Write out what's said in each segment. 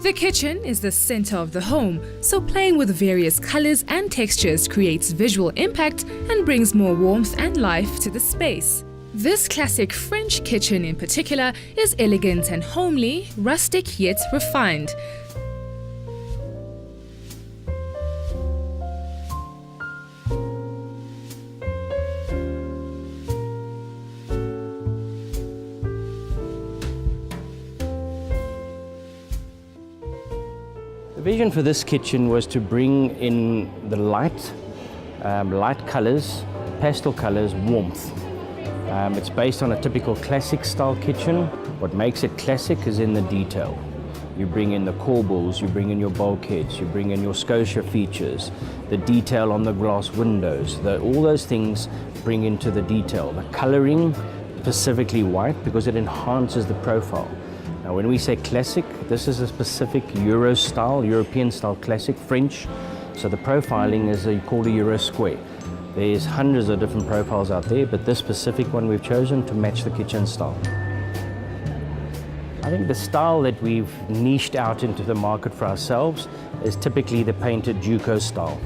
The kitchen is the center of the home, so playing with various colors and textures creates visual impact and brings more warmth and life to the space. This classic French kitchen in particular is elegant and homely, rustic yet refined. The vision for this kitchen was to bring in the light colors, pastel colors, warmth. It's based on a typical classic style kitchen. What makes it classic is in the detail. You bring in the corbels, you bring in your bulkheads, you bring in your Scotia features, the detail on the glass windows, all those things bring into the detail. The coloring, specifically white, because it enhances the profile. Now, when we say classic, this is a specific European style classic, French. So the profiling is called a Euro square. There's hundreds of different profiles out there, but this specific one we've chosen to match the kitchen style. I think the style that we've niched out into the market for ourselves is typically the painted Duco style.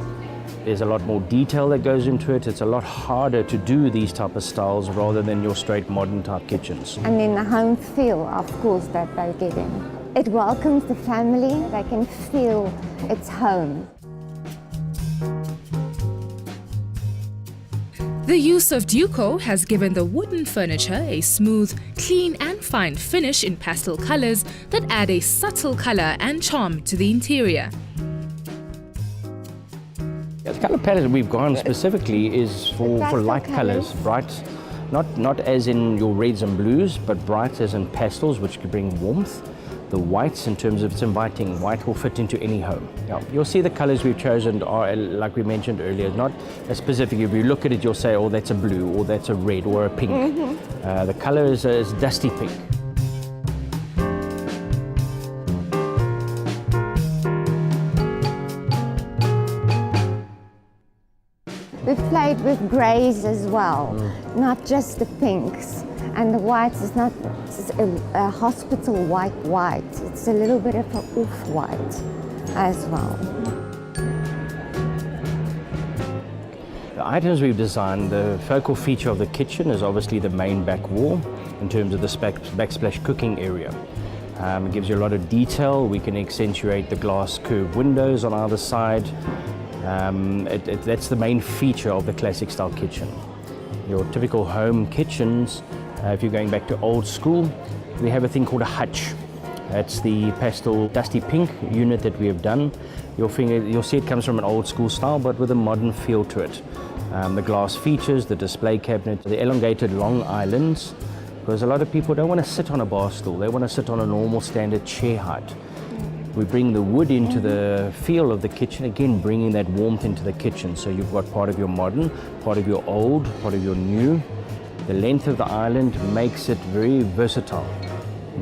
There's a lot more detail that goes into it. It's a lot harder to do these type of styles rather than your straight modern type kitchens. And then the home feel, of course, that they get in. It welcomes the family. They can feel it's home. The use of Duco has given the wooden furniture a smooth, clean and fine finish in pastel colors that add a subtle color and charm to the interior. The color palette we've gone specifically is for light colors, bright, not as in your reds and blues, but bright as in pastels, which can bring warmth. The whites, in terms of it's inviting, white will fit into any home. Yeah. You'll see the colors we've chosen are, like we mentioned earlier, not as specific. If you look at it, you'll say, oh, that's a blue, or that's a red, or a pink. The color is dusty pink. We've played with greys as well, not just the pinks. And the whites is not a hospital white. It's a little bit of an off-white as well. The items we've designed, the focal feature of the kitchen is obviously the main back wall in terms of the backsplash cooking area. It gives you a lot of detail. We can accentuate the glass curved windows on either side. That's the main feature of the classic style kitchen. Your typical home kitchens, if you're going back to old school, we have a thing called a hutch. That's the pastel dusty pink unit that we have done. You'll see it comes from an old school style, but with a modern feel to it. The glass features, the display cabinet, the elongated long islands, because a lot of people don't want to sit on a bar stool, they want to sit on a normal standard chair height. We bring the wood into the feel of the kitchen, again bringing that warmth into the kitchen. So you've got part of your modern, part of your old, part of your new. The length of the island makes it very versatile.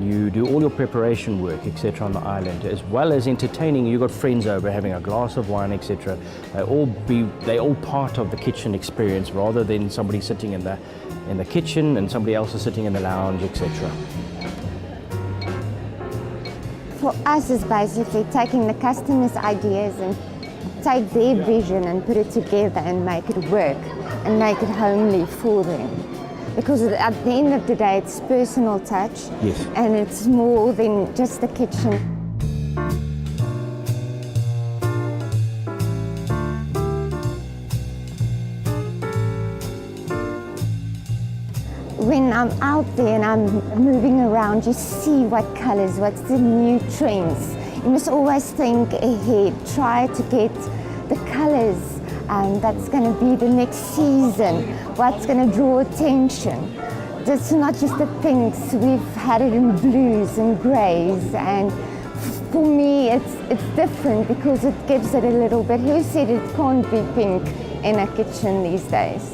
You do all your preparation work, etc. on the island, as well as entertaining. You've got friends over having a glass of wine, etc. They're all part of the kitchen experience, rather than somebody sitting in the kitchen and somebody else is sitting in the lounge, etc. For us, it's basically taking the customer's ideas and take their vision and put it together and make it work and make it homely for them. Because at the end of the day, it's personal touch. Yes. And it's more than just the kitchen. When I'm out there and I'm moving around, you see what colors, what's the new trends. You must always think ahead, try to get the colors that's going to be the next season, what's going to draw attention. It's not just the pinks, we've had it in blues and greys, and for me it's different because it gives it a little bit. Who said it can't be pink in a kitchen these days?